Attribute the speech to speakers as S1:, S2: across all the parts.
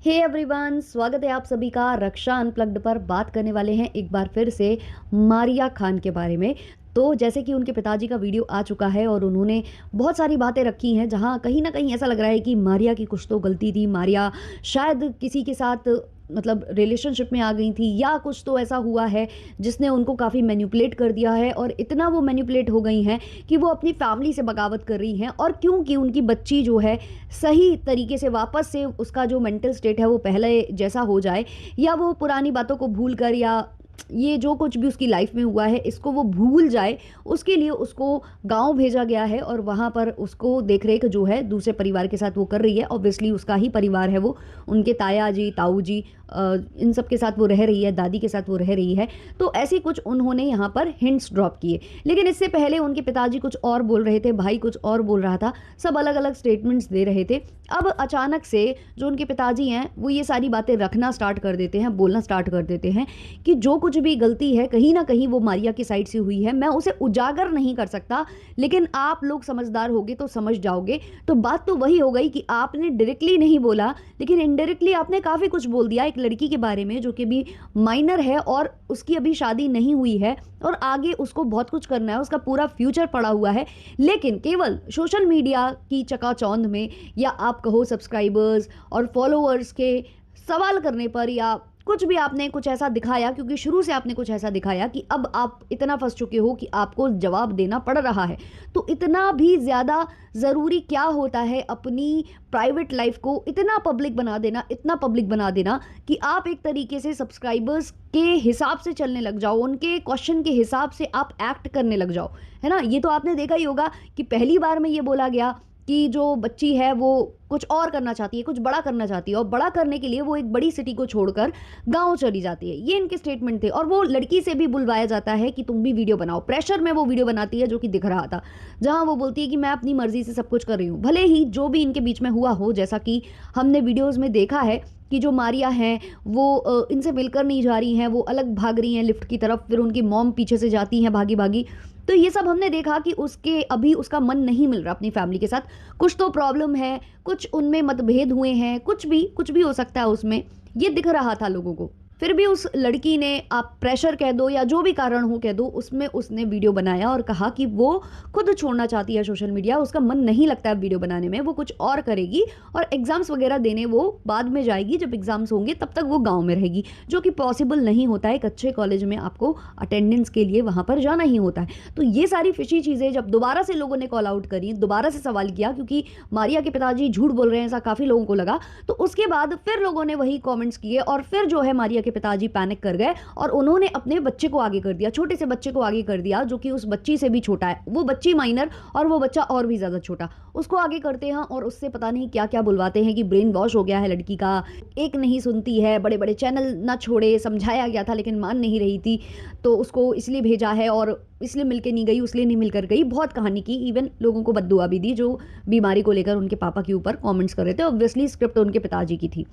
S1: Hey everyone, स्वागत है आप सभी का रक्षा अनप्लग्ड पर। बात करने वाले हैं एक बार फिर से मारिया खान के बारे में। तो जैसे कि उनके पिताजी का वीडियो आ चुका है और उन्होंने बहुत सारी बातें रखी हैं जहां कहीं ना कहीं ऐसा लग रहा है कि मारिया की कुछ तो गलती थी। मारिया शायद किसी के साथ मतलब रिलेशनशिप में आ गई थी या कुछ तो ऐसा हुआ है जिसने उनको काफ़ी मैनिपुलेट कर दिया है, और इतना वो मैनिपुलेट हो गई हैं कि वो अपनी फैमिली से बगावत कर रही हैं। और क्योंकि उनकी बच्ची जो है सही तरीके से वापस से उसका जो मेंटल स्टेट है वो पहले जैसा हो जाए, या वो पुरानी बातों को भूल कर, या ये जो कुछ भी उसकी लाइफ में हुआ है इसको वो भूल जाए, उसके लिए उसको गांव भेजा गया है। और वहाँ पर उसको देख रेख जो है दूसरे परिवार के साथ वो कर रही है। ऑब्वियसली उसका ही परिवार है वो, उनके ताया जी, ताऊ जी, इन सब के साथ वो रह रही है, दादी के साथ वो रह रही है। तो ऐसे कुछ उन्होंने यहाँ पर हिंट्स ड्रॉप किए। लेकिन इससे पहले उनके पिताजी कुछ और बोल रहे थे, भाई कुछ और बोल रहा था, सब अलग अलग स्टेटमेंट्स दे रहे थे। अब अचानक से जो उनके पिताजी हैं वो ये सारी बातें रखना स्टार्ट कर देते हैं, बोलना स्टार्ट कर देते हैं कि जो कुछ भी गलती है कहीं ना कहीं वो मारिया की साइड से हुई है। मैं उसे उजागर नहीं कर सकता, लेकिन आप लोग समझदार होगे तो समझ जाओगे। तो बात तो वही हो गई कि आपने डायरेक्टली नहीं बोला, लेकिन इनडायरेक्टली आपने काफ़ी कुछ बोल दिया एक लड़की के बारे में जो कि भी माइनर है और उसकी अभी शादी नहीं हुई है और आगे उसको बहुत कुछ करना है, उसका पूरा फ्यूचर पड़ा हुआ है। लेकिन केवल सोशल मीडिया की चकाचौंध में, या आप कहो सब्सक्राइबर्स और फॉलोअर्स के सवाल करने पर, या कुछ भी आपने कुछ ऐसा दिखाया, क्योंकि शुरू से आपने कुछ ऐसा दिखाया कि अब आप इतना फंस चुके हो कि आपको जवाब देना पड़ रहा है। तो इतना भी ज़्यादा ज़रूरी क्या होता है अपनी प्राइवेट लाइफ को इतना पब्लिक बना देना, इतना पब्लिक बना देना कि आप एक तरीके से सब्सक्राइबर्स के हिसाब से चलने लग जाओ, उनके क्वेश्चन के हिसाब से आप एक्ट करने लग जाओ, है ना। ये तो आपने देखा ही होगा कि पहली बार में ये बोला गया कि जो बच्ची है वो कुछ और करना चाहती है, कुछ बड़ा करना चाहती है, और बड़ा करने के लिए वो एक बड़ी सिटी को छोड़कर गांव चली जाती है। ये इनके स्टेटमेंट थे। और वो लड़की से भी बुलवाया जाता है कि तुम भी वीडियो बनाओ, प्रेशर में वो वीडियो बनाती है, जो कि दिख रहा था, जहां वो बोलती है कि मैं अपनी मर्जी से सब कुछ कर रही हूँ। भले ही जो भी इनके बीच में हुआ हो, जैसा कि हमने वीडियोज़ में देखा है कि जो मारिया हैं वो इनसे मिलकर नहीं जा रही हैं, वो अलग भाग रही हैं लिफ्ट की तरफ, फिर उनकी मॉम पीछे से जाती हैं भागी भागी। तो ये सब हमने देखा कि उसके अभी उसका मन नहीं मिल रहा अपनी फैमिली के साथ, कुछ तो प्रॉब्लम है, कुछ उनमें मतभेद हुए हैं, कुछ भी हो सकता है उसमें, ये दिख रहा था लोगों को। फिर भी उस लड़की ने, आप प्रेशर कह दो या जो भी कारण हो कह दो, उसमें उसने वीडियो बनाया और कहा कि वो खुद छोड़ना चाहती है सोशल मीडिया, उसका मन नहीं लगता है वीडियो बनाने में, वो कुछ और करेगी और एग्जाम्स वगैरह देने वो बाद में जाएगी, जब एग्जाम्स होंगे तब तक वो गाँव में रहेगी, जो कि पॉसिबल नहीं होता है। एक अच्छे कॉलेज में आपको अटेंडेंस के लिए वहाँ पर जाना ही होता है। तो ये सारी फिशी चीज़ें जब दोबारा से लोगों ने कॉल आउट करी, दोबारा से सवाल किया, क्योंकि मारिया के पिताजी झूठ बोल रहे हैं ऐसा काफ़ी लोगों को लगा, तो उसके बाद फिर लोगों ने वही कॉमेंट्स किए और फिर जो है मारिया पिताजी पैनिक कर गए और उन्होंने अपने बच्चे को आगे कर दिया, छोटे से बच्चे को आगे कर दिया, जो कि उस बच्ची से भी छोटा है। वो बच्ची माइनर और वो बच्चा और भी ज्यादा छोटा, उसको आगे करते हैं और उससे पता नहीं क्या क्या बुलवाते हैं कि ब्रेन वॉश हो गया है लड़की का, एक नहीं सुनती है, बड़े बड़े चैनल ना छोड़े, समझाया गया था लेकिन मान नहीं रही थी, तो उसको इसलिए भेजा है और इसलिए मिलके नहीं गई, उसलिए नहीं मिलकर गई। बहुत कहानी की, इवन लोगों को बद्दुआ भी दी जो बीमारी को लेकर उनके पापा के ऊपर कमेंट्स कर रहे थे। ऑब्वियसली स्क्रिप्ट उनके पिताजी की थी।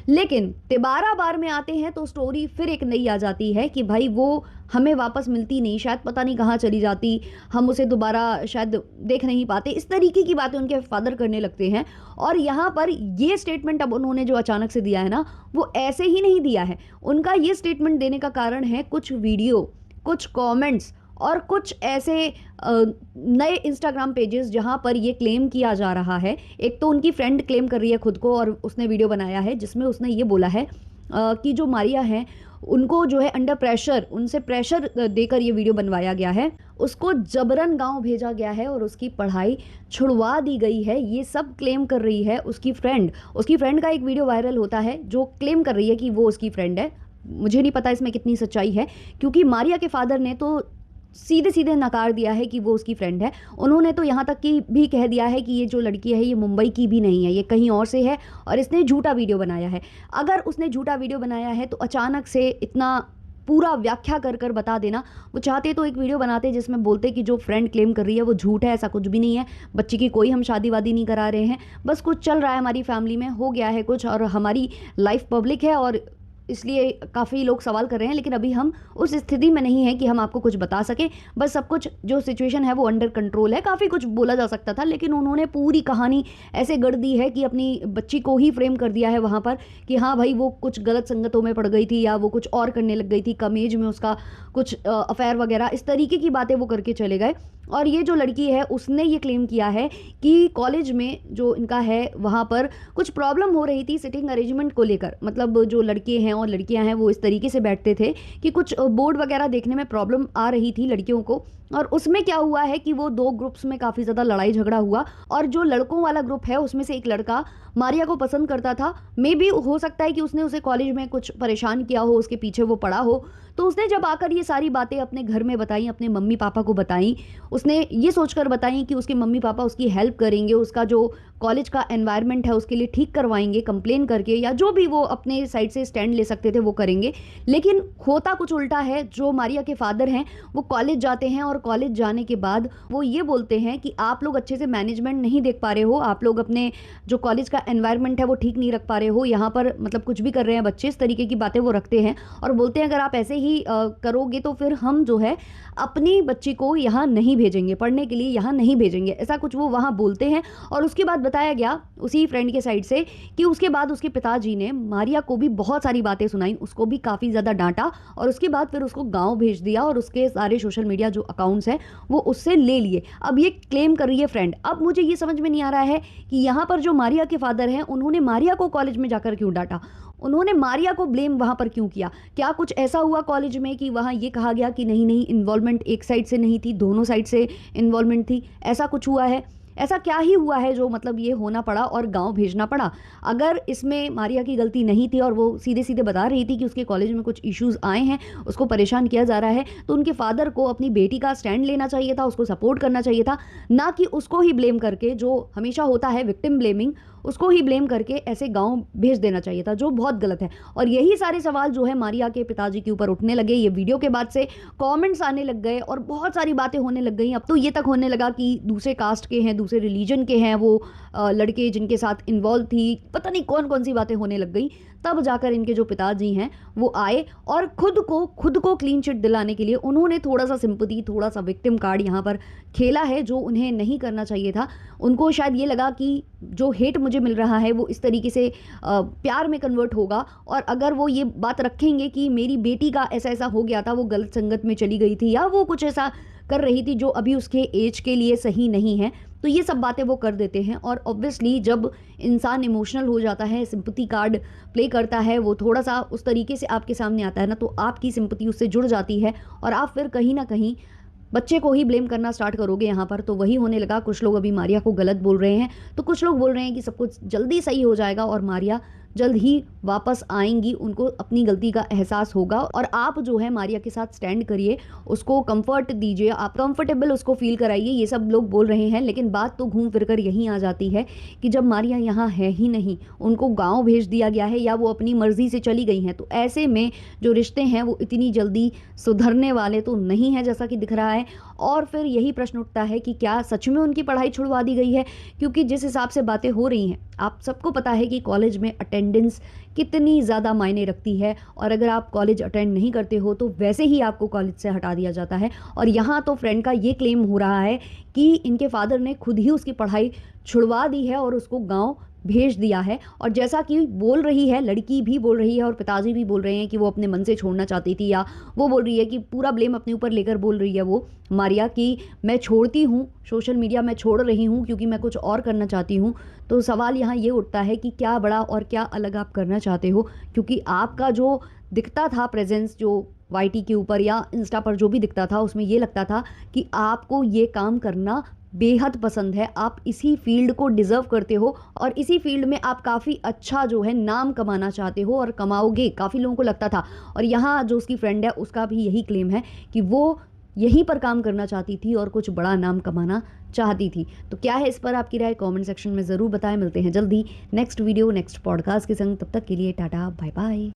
S1: लेकिन 12 बार में आते हैं तो स्टोरी फिर एक नई आ जाती है कि भाई वो हमें वापस मिलती नहीं, शायद पता नहीं कहाँ चली जाती, हम उसे दोबारा शायद देख नहीं पाते, इस तरीके की बातें उनके फादर करने लगते हैं। और यहाँ पर ये स्टेटमेंट अब उन्होंने जो अचानक से दिया है ना, वो ऐसे ही नहीं दिया है। उनका ये स्टेटमेंट देने का कारण है कुछ वीडियो, कुछ कमेंट्स और कुछ ऐसे नए इंस्टाग्राम पेजेस जहां पर ये क्लेम किया जा रहा है। एक तो उनकी फ्रेंड क्लेम कर रही है खुद को और उसने वीडियो बनाया है जिसमें उसने ये बोला है कि जो मारिया हैं उनको जो है अंडर प्रेशर, उनसे प्रेशर देकर ये वीडियो बनवाया गया है, उसको जबरन गांव भेजा गया है और उसकी पढ़ाई छुड़वा दी गई है। ये सब क्लेम कर रही है उसकी फ्रेंड का एक वीडियो वायरल होता है जो क्लेम कर रही है कि वो उसकी फ्रेंड है। मुझे नहीं पता इसमें कितनी सच्चाई है, क्योंकि मारिया के फादर ने तो सीधे सीधे नकार दिया है कि वो उसकी फ्रेंड है। उन्होंने तो यहाँ तक कि भी कह दिया है कि ये जो लड़की है ये मुंबई की भी नहीं है, ये कहीं और से है और इसने झूठा वीडियो बनाया है। अगर उसने झूठा वीडियो बनाया है तो अचानक से इतना पूरा व्याख्या कर बता देना, वो चाहते तो एक वीडियो बनाते जिसमें बोलते कि जो फ्रेंड क्लेम कर रही है वो झूठ है, ऐसा कुछ भी नहीं है, बच्ची की कोई हम शादी वादी नहीं करा रहे हैं, बस कुछ चल रहा है हमारी फैमिली में, हो गया है कुछ और हमारी लाइफ पब्लिक है और इसलिए काफ़ी लोग सवाल कर रहे हैं, लेकिन अभी हम उस स्थिति में नहीं हैं कि हम आपको कुछ बता सकें। बस सब कुछ जो सिचुएशन है वो अंडर कंट्रोल है। काफ़ी कुछ बोला जा सकता था, लेकिन उन्होंने पूरी कहानी ऐसे गढ़ दी है कि अपनी बच्ची को ही फ्रेम कर दिया है वहाँ पर कि हाँ भाई, वो कुछ गलत संगतों में पड़ गई थी या वो कुछ और करने लग गई थी, कम एज में उसका कुछ अफेयर वगैरह, इस तरीके की बातें वो करके चले गए। और ये जो लड़की है उसने ये क्लेम किया है कि कॉलेज में जो इनका है वहाँ पर कुछ प्रॉब्लम हो रही थी सिटिंग अरेंजमेंट को लेकर। मतलब जो लड़के हैं और लड़कियां हैं वो इस तरीके से बैठते थे कि कुछ बोर्ड वगैरह देखने में प्रॉब्लम आ रही थी लड़कियों को। और उसमें क्या हुआ है कि वो दो ग्रुप्स में काफ़ी ज़्यादा लड़ाई झगड़ा हुआ, और जो लड़कों वाला ग्रुप है उसमें से एक लड़का मारिया को पसंद करता था। मे बी हो सकता है कि उसने उसे कॉलेज में कुछ परेशान किया हो, उसके पीछे वो पड़ा हो। तो उसने जब आकर ये सारी बातें अपने घर में बताई, अपने मम्मी पापा को बताई, उसने ये सोचकर बताई कि उसके मम्मी पापा उसकी हेल्प करेंगे, उसका जो कॉलेज का एनवायरनमेंट है उसके लिए ठीक करवाएंगे कंप्लेन करके, या जो भी वो अपने साइड से स्टैंड ले सकते थे वो करेंगे। लेकिन होता कुछ उल्टा है। जो मारिया के फादर हैं वो कॉलेज जाते हैं, और कॉलेज जाने के बाद वो ये बोलते हैं कि आप लोग अच्छे से मैनेजमेंट नहीं देख पा रहे हो, आप लोग अपने जो कॉलेज का एनवायरनमेंट है वो ठीक नहीं रख पा रहे हो, यहाँ पर मतलब कुछ भी कर रहे हैं बच्चे, इस तरीके की बातें वो रखते हैं। और बोलते हैं अगर आप ऐसे ही करोगे तो फिर हम जो है अपनी बच्ची को यहाँ नहीं भेजेंगे, पढ़ने के लिए यहाँ नहीं भेजेंगे, ऐसा कुछ वो वहाँ बोलते हैं। और उसके बाद बताया गया उसी फ्रेंड के साइड से कि उसके बाद उसके पिताजी ने मारिया को भी बहुत सारी बातें सुनाई, उसको भी काफ़ी ज़्यादा डांटा, और उसके बाद फिर उसको गांव भेज दिया और उसके सारे सोशल मीडिया जो अकाउंट्स हैं वो उससे ले लिए। अब ये क्लेम कर रही है फ्रेंड। अब मुझे ये समझ में नहीं आ रहा है कि यहाँ पर जो मारिया के फादर हैं उन्होंने मारिया को कॉलेज में जाकर क्यों डांटा, उन्होंने मारिया को ब्लेम वहां पर क्यों किया। क्या कुछ ऐसा हुआ कॉलेज में कि वहां ये कहा गया कि नहीं नहीं, इन्वॉल्वमेंट एक साइड से नहीं थी, दोनों साइड से इन्वॉल्वमेंट थी, ऐसा कुछ हुआ है? ऐसा क्या ही हुआ है जो मतलब ये होना पड़ा और गांव भेजना पड़ा? अगर इसमें मारिया की गलती नहीं थी और वो सीधे सीधे बता रही थी कि उसके कॉलेज में कुछ इश्यूज आए हैं, उसको परेशान किया जा रहा है, तो उनके फादर को अपनी बेटी का स्टैंड लेना चाहिए था, उसको सपोर्ट करना चाहिए था, ना कि उसको ही ब्लेम करके, जो हमेशा होता है विक्टिम ब्लेमिंग, उसको ही ब्लेम करके ऐसे गांव भेज देना चाहिए था, जो बहुत गलत है। और यही सारे सवाल जो है मारिया के पिताजी के ऊपर उठने लगे ये वीडियो के बाद से। कमेंट्स आने लग गए और बहुत सारी बातें होने लग गई। अब तो ये तक होने लगा कि दूसरे कास्ट के हैं, दूसरे रिलीजन के हैं वो लड़के जिनके साथ इन्वॉल्व थी, पता नहीं कौन कौन सी बातें होने लग गई। तब जाकर इनके जो पिताजी हैं वो आए और खुद को क्लीन चिट दिलाने के लिए उन्होंने थोड़ा सा सिंपैथी, थोड़ा सा विक्टिम कार्ड यहाँ पर खेला है, जो उन्हें नहीं करना चाहिए था। उनको शायद ये लगा कि जो हेट मुझे मिल रहा है वो इस तरीके से प्यार में कन्वर्ट होगा, और अगर वो ये बात रखेंगे कि मेरी बेटी का ऐसा ऐसा हो गया था, वो गलत संगत में चली गई थी, या वो कुछ ऐसा कर रही थी जो अभी उसके एज के लिए सही नहीं है, तो ये सब बातें वो कर देते हैं। और ऑब्वियसली जब इंसान इमोशनल हो जाता है, सिंपैथी कार्ड प्ले करता है, वो थोड़ा सा उस तरीके से आपके सामने आता है ना, तो आपकी सिंपैथी उससे जुड़ जाती है और आप फिर कहीं ना कहीं बच्चे को ही ब्लेम करना स्टार्ट करोगे यहाँ पर। तो वही होने लगा। कुछ लोग अभी मारिया को गलत बोल रहे हैं, तो कुछ लोग बोल रहे हैं कि सब कुछ जल्दी सही हो जाएगा और मारिया जल्द ही वापस आएंगी, उनको अपनी गलती का एहसास होगा। और आप जो है मारिया के साथ स्टैंड करिए, उसको कंफर्ट दीजिए, आप कंफर्टेबल उसको फील कराइए, ये सब लोग बोल रहे हैं। लेकिन बात तो घूम फिर कर यहीं आ जाती है कि जब मारिया यहाँ है ही नहीं, उनको गाँव भेज दिया गया है या वो अपनी मर्जी से चली गई हैं, तो ऐसे में जो रिश्ते हैं वो इतनी जल्दी सुधरने वाले तो नहीं है जैसा कि दिख रहा है। और फिर यही प्रश्न उठता है कि क्या सच में उनकी पढ़ाई छुड़वा दी गई है? क्योंकि जिस हिसाब से बातें हो रही हैं, आप सबको पता है कि कॉलेज में अटेंडेंस कितनी ज़्यादा मायने रखती है, और अगर आप कॉलेज अटेंड नहीं करते हो तो वैसे ही आपको कॉलेज से हटा दिया जाता है। और यहाँ तो फ्रेंड का ये क्लेम हो रहा है कि इनके फादर ने खुद ही उसकी पढ़ाई छुड़वा दी है और उसको गाँव भेज दिया है। और जैसा कि बोल रही है, लड़की भी बोल रही है और पिताजी भी बोल रहे हैं कि वो अपने मन से छोड़ना चाहती थी, या वो बोल रही है कि पूरा ब्लेम अपने ऊपर लेकर बोल रही है वो मारिया कि मैं छोड़ती हूँ सोशल मीडिया, मैं छोड़ रही हूँ क्योंकि मैं कुछ और करना चाहती हूँ। तो सवाल यहाँ ये उठता है कि क्या बड़ा और क्या अलग आप करना चाहते हो? क्योंकि आपका जो दिखता था प्रेजेंस, जो वाईटी के ऊपर या इंस्टा पर जो भी दिखता था, उसमें ये लगता था कि आपको ये काम करना बेहद पसंद है, आप इसी फील्ड को डिज़र्व करते हो और इसी फील्ड में आप काफ़ी अच्छा जो है नाम कमाना चाहते हो और कमाओगे, काफ़ी लोगों को लगता था। और यहाँ जो उसकी फ्रेंड है उसका भी यही क्लेम है कि वो यहीं पर काम करना चाहती थी और कुछ बड़ा नाम कमाना चाहती थी। तो क्या है इस पर आपकी राय? कमेंट सेक्शन में ज़रूर बताएं। मिलते हैं जल्दी नेक्स्ट वीडियो, नेक्स्ट पॉडकास्ट के संग। तब तक के लिए टाटा, बाय बाय।